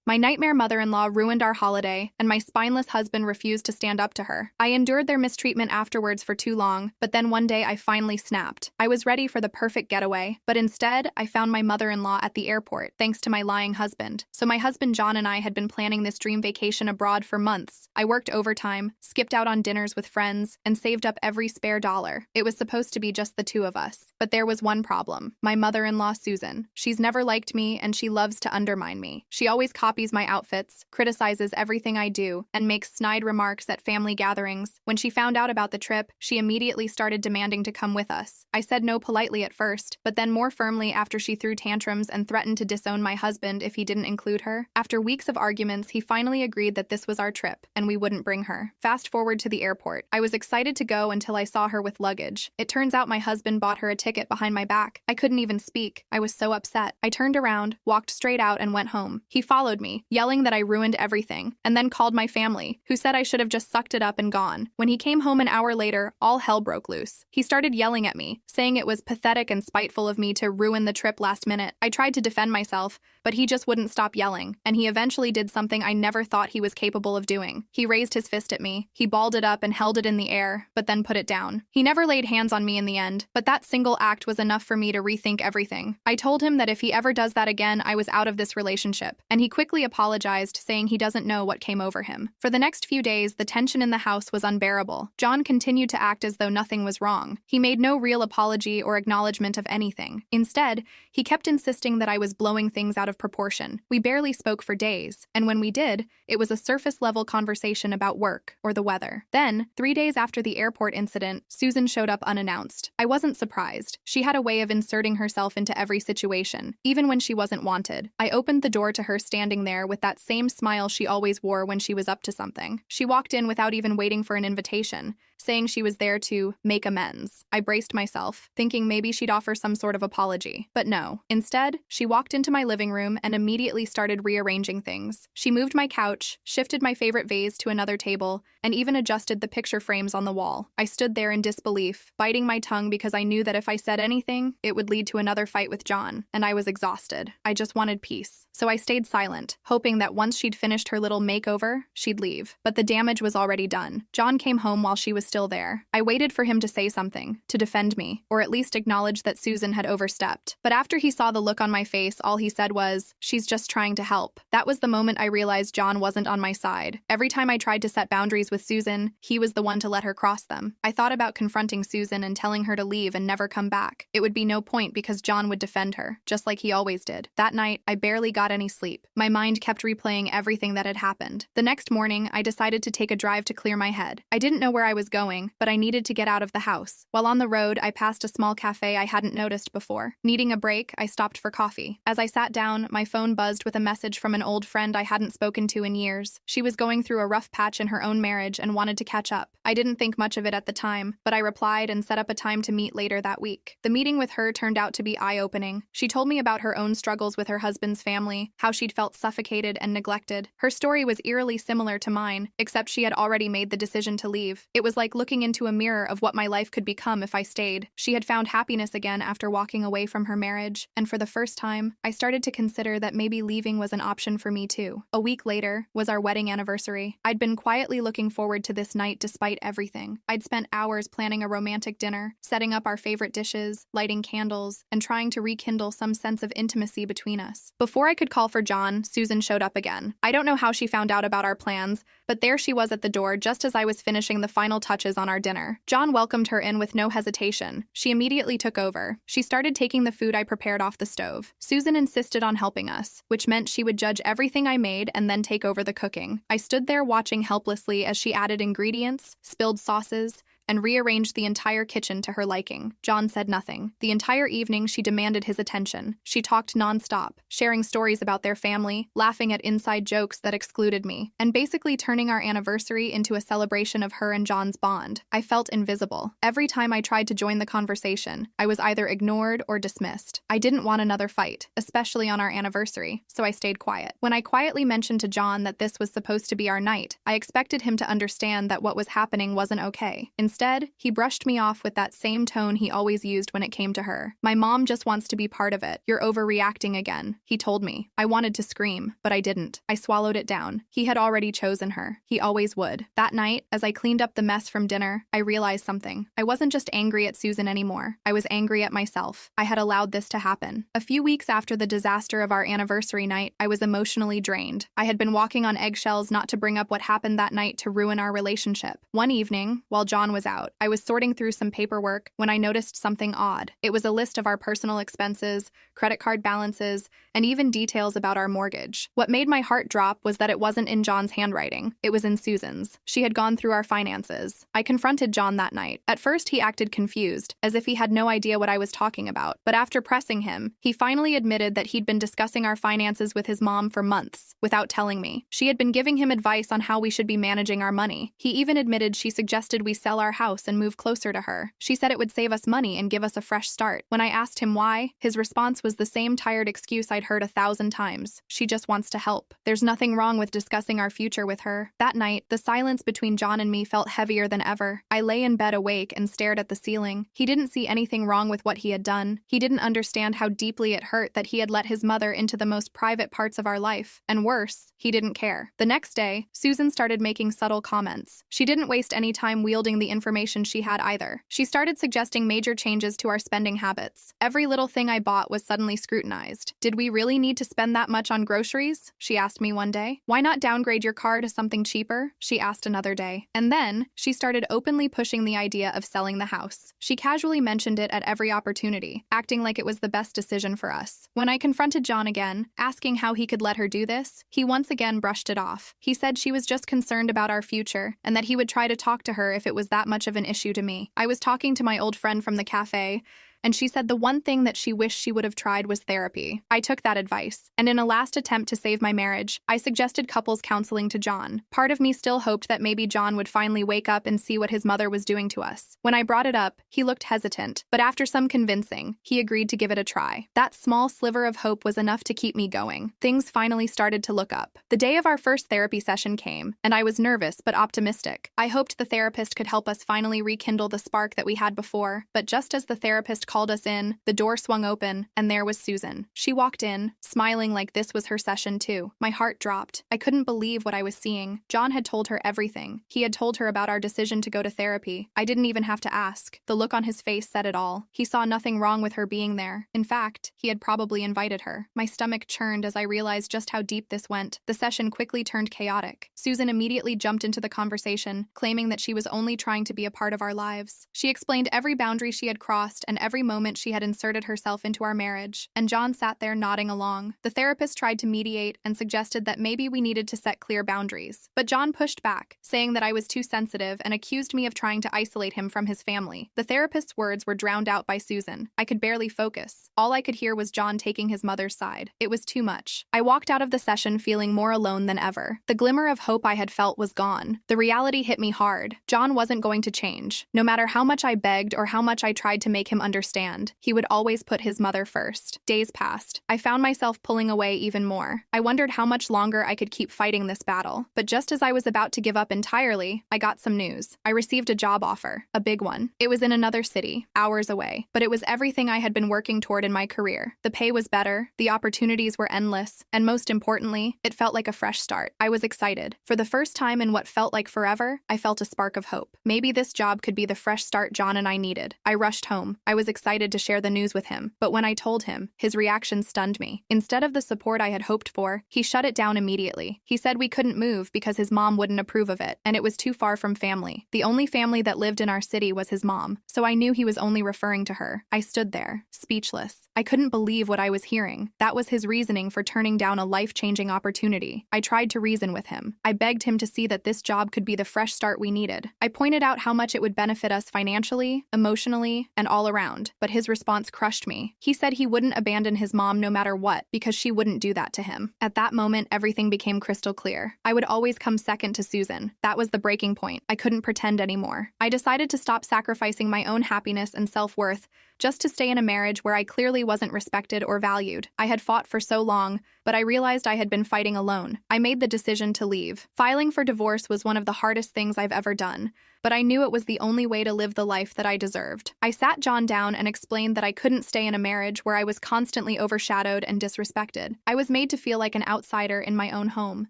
My nightmare mother-in-law ruined our holiday, and my spineless husband refused to stand up to her. I endured their mistreatment afterwards for too long, but then one day I finally snapped. I was ready for the perfect getaway, but instead, I found my mother-in-law at the airport, thanks to my lying husband. So my husband John and I had been planning this dream vacation abroad for months. I worked overtime, skipped out on dinners with friends, and saved up every spare dollar. It was supposed to be just the two of us. But there was one problem. My mother-in-law, Susan. She's never liked me, and she loves to undermine me. She always copies my outfits, criticizes everything I do, and makes snide remarks at family gatherings. When she found out about the trip, she immediately started demanding to come with us. I said no politely at first, but then more firmly after she threw tantrums and threatened to disown my husband if he didn't include her. After weeks of arguments, he finally agreed that this was our trip, and we wouldn't bring her. Fast forward to the airport. I was excited to go until I saw her with luggage. It turns out my husband bought her a ticket behind my back. I couldn't even speak. I was so upset. I turned around, walked straight out, and went home. He followed me, yelling that I ruined everything, and then called my family, who said I should have just sucked it up and gone. When he came home an hour later, all hell broke loose. He started yelling at me, saying it was pathetic and spiteful of me to ruin the trip last minute. I tried to defend myself, but he just wouldn't stop yelling, and he eventually did something I never thought he was capable of doing. He raised his fist at me, he balled it up and held it in the air, but then put it down. He never laid hands on me in the end, but that single act was enough for me to rethink everything. I told him that if he ever does that again, I was out of this relationship, and he quickly apologized, saying he doesn't know what came over him. For the next few days, the tension in the house was unbearable. John continued to act as though nothing was wrong. He made no real apology or acknowledgement of anything. Instead, he kept insisting that I was blowing things out of proportion. We barely spoke for days, and when we did, it was a surface-level conversation about work or the weather. Then, 3 days after the airport incident, Susan showed up unannounced. I wasn't surprised. She had a way of inserting herself into every situation, even when she wasn't wanted. I opened the door to her standing there with that same smile she always wore when she was up to something. She walked in without even waiting for an invitation, saying she was there to make amends. I braced myself, thinking maybe she'd offer some sort of apology. But no. Instead, she walked into my living room and immediately started rearranging things. She moved my couch, shifted my favorite vase to another table, and even adjusted the picture frames on the wall. I stood there in disbelief, biting my tongue because I knew that if I said anything, it would lead to another fight with John, and I was exhausted. I just wanted peace. So I stayed silent, hoping that once she'd finished her little makeover, she'd leave. But the damage was already done. John came home while she was still there. I waited for him to say something, to defend me, or at least acknowledge that Susan had overstepped. But after he saw the look on my face, all he said was, "She's just trying to help." That was the moment I realized John wasn't on my side. Every time I tried to set boundaries with Susan, he was the one to let her cross them. I thought about confronting Susan and telling her to leave and never come back. It would be no point because John would defend her, just like he always did. That night, I barely got any sleep. My mind kept replaying everything that had happened. The next morning, I decided to take a drive to clear my head. I didn't know where I was going, but I needed to get out of the house. While on the road, I passed a small cafe I hadn't noticed before. Needing a break, I stopped for coffee. As I sat down, my phone buzzed with a message from an old friend I hadn't spoken to in years. She was going through a rough patch in her own marriage and wanted to catch up. I didn't think much of it at the time, but I replied and set up a time to meet later that week. The meeting with her turned out to be eye-opening. She told me about her own struggles with her husband's family, how she'd felt suffocated and neglected. Her story was eerily similar to mine, except she had already made the decision to leave. It was like looking into a mirror of what my life could become if I stayed. She had found happiness again after walking away from her marriage, and for the first time, I started to consider that maybe leaving was an option for me too. A week later was our wedding anniversary. I'd been quietly looking forward to this night despite everything. I'd spent hours planning a romantic dinner, setting up our favorite dishes, lighting candles, and trying to rekindle some sense of intimacy between us. Before I could call for John, Susan showed up again. I don't know how she found out about our plans, but there she was at the door just as I was finishing the final touches on our dinner. John welcomed her in with no hesitation. She immediately took over. She started taking the food I prepared off the stove. Susan insisted on helping us, which meant she would judge everything I made and then take over the cooking. I stood there watching helplessly as she added ingredients, spilled sauces, and rearranged the entire kitchen to her liking. John said nothing. The entire evening, she demanded his attention. She talked nonstop, sharing stories about their family, laughing at inside jokes that excluded me, and basically turning our anniversary into a celebration of her and John's bond. I felt invisible. Every time I tried to join the conversation, I was either ignored or dismissed. I didn't want another fight, especially on our anniversary, so I stayed quiet. When I quietly mentioned to John that this was supposed to be our night, I expected him to understand that what was happening wasn't okay. Instead, he brushed me off with that same tone he always used when it came to her. "My mom just wants to be part of it. You're overreacting again," he told me. I wanted to scream, but I didn't. I swallowed it down. He had already chosen her. He always would. That night, as I cleaned up the mess from dinner, I realized something. I wasn't just angry at Susan anymore. I was angry at myself. I had allowed this to happen. A few weeks after the disaster of our anniversary night, I was emotionally drained. I had been walking on eggshells not to bring up what happened that night to ruin our relationship. One evening, while John was out, I was sorting through some paperwork when I noticed something odd. It was a list of our personal expenses, credit card balances, and even details about our mortgage. What made my heart drop was that it wasn't in John's handwriting. It was in Susan's. She had gone through our finances. I confronted John that night. At first, he acted confused, as if he had no idea what I was talking about. But after pressing him, he finally admitted that he'd been discussing our finances with his mom for months, without telling me. She had been giving him advice on how we should be managing our money. He even admitted she suggested we sell our house and move closer to her. She said it would save us money and give us a fresh start. When I asked him why, his response was the same tired excuse I'd heard 1,000 times. She just wants to help. There's nothing wrong with discussing our future with her. That night, the silence between John and me felt heavier than ever. I lay in bed awake and stared at the ceiling. He didn't see anything wrong with what he had done. He didn't understand how deeply it hurt that he had let his mother into the most private parts of our life. And worse, he didn't care. The next day, Susan started making subtle comments. She didn't waste any time wielding the information she had either. She started suggesting major changes to our spending habits. Every little thing I bought was suddenly scrutinized. "Did we really need to spend that much on groceries?" she asked me one day. "Why not downgrade your car to something cheaper?" she asked another day. And then, she started openly pushing the idea of selling the house. She casually mentioned it at every opportunity, acting like it was the best decision for us. When I confronted John again, asking how he could let her do this, he once again brushed it off. He said she was just concerned about our future, and that he would try to talk to her if it was that much of an issue to me. I was talking to my old friend from the cafe, and she said the one thing that she wished she would have tried was therapy. I took that advice, and in a last attempt to save my marriage, I suggested couples counseling to John. Part of me still hoped that maybe John would finally wake up and see what his mother was doing to us. When I brought it up, he looked hesitant, but after some convincing, he agreed to give it a try. That small sliver of hope was enough to keep me going. Things finally started to look up. The day of our first therapy session came, and I was nervous but optimistic. I hoped the therapist could help us finally rekindle the spark that we had before, but just as the therapist called us in, the door swung open, and there was Susan. She walked in, smiling like this was her session too. My heart dropped. I couldn't believe what I was seeing. John had told her everything. He had told her about our decision to go to therapy. I didn't even have to ask. The look on his face said it all. He saw nothing wrong with her being there. In fact, he had probably invited her. My stomach churned as I realized just how deep this went. The session quickly turned chaotic. Susan immediately jumped into the conversation, claiming that she was only trying to be a part of our lives. She explained every boundary she had crossed and every moment she had inserted herself into our marriage, and John sat there nodding along. The therapist tried to mediate and suggested that maybe we needed to set clear boundaries. But John pushed back, saying that I was too sensitive and accused me of trying to isolate him from his family. The therapist's words were drowned out by Susan. I could barely focus. All I could hear was John taking his mother's side. It was too much. I walked out of the session feeling more alone than ever. The glimmer of hope I had felt was gone. The reality hit me hard. John wasn't going to change. No matter how much I begged or how much I tried to make him understand, he would always put his mother first. Days passed. I found myself pulling away even more. I wondered how much longer I could keep fighting this battle. But just as I was about to give up entirely, I got some news. I received a job offer, a big one. It was in another city, hours away, but it was everything I had been working toward in my career. The pay was better, the opportunities were endless, and most importantly, it felt like a fresh start. I was excited. For the first time in what felt like forever, I felt a spark of hope. Maybe this job could be the fresh start John and I needed. I rushed home. I was excited to share the news with him, but when I told him, his reaction stunned me. Instead of the support I had hoped for, he shut it down immediately. He said we couldn't move because his mom wouldn't approve of it, and it was too far from family. The only family that lived in our city was his mom, so I knew he was only referring to her. I stood there, speechless. I couldn't believe what I was hearing. That was his reasoning for turning down a life-changing opportunity. I tried to reason with him. I begged him to see that this job could be the fresh start we needed. I pointed out how much it would benefit us financially, emotionally, and all around, but his response crushed me. He said he wouldn't abandon his mom no matter what because she wouldn't do that to him. At that moment, everything became crystal clear. I would always come second to Susan. That was the breaking point. I couldn't pretend anymore. I decided to stop sacrificing my own happiness and self-worth just to stay in a marriage where I clearly wasn't respected or valued. I had fought for so long, but I realized I had been fighting alone. I made the decision to leave. Filing for divorce was one of the hardest things I've ever done, but I knew it was the only way to live the life that I deserved. I sat John down and explained that I couldn't stay in a marriage where I was constantly overshadowed and disrespected. I was made to feel like an outsider in my own home.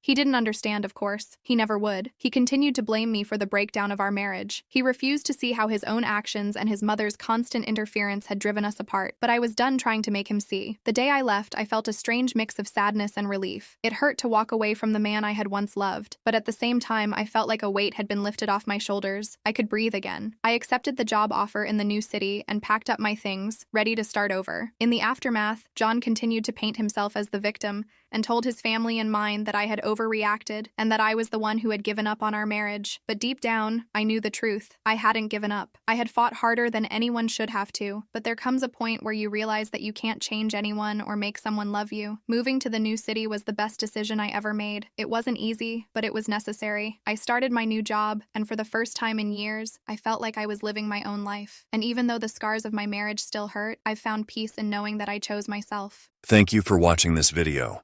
He didn't understand, of course. He never would. He continued to blame me for the breakdown of our marriage. He refused to see how his own actions and his mother's constant interference had driven us apart, but I was done trying to make him see. The day I left, I felt a strange mix of sadness and relief. It hurt to walk away from the man I had once loved, but at the same time, I felt like a weight had been lifted off my shoulders. I could breathe again. I accepted the job offer in the new city and packed up my things, ready to start over. In the aftermath, John continued to paint himself as the victim and told his family and mine that I had overreacted and that I was the one who had given up on our marriage. But deep down, I knew the truth. I hadn't given up. I had fought harder than anyone should have to, but there comes a point where you realize that you can't change anyone or make someone love you. Moving to the new city was the best decision I ever made. It wasn't easy, but it was necessary. I started my new job, and for the first time in years, I felt like I was living my own life. And even though the scars of my marriage still hurt, I've found peace in knowing that I chose myself. Thank you for watching this video.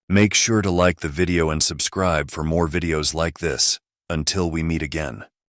Make sure to like the video and subscribe for more videos like this. Until we meet again.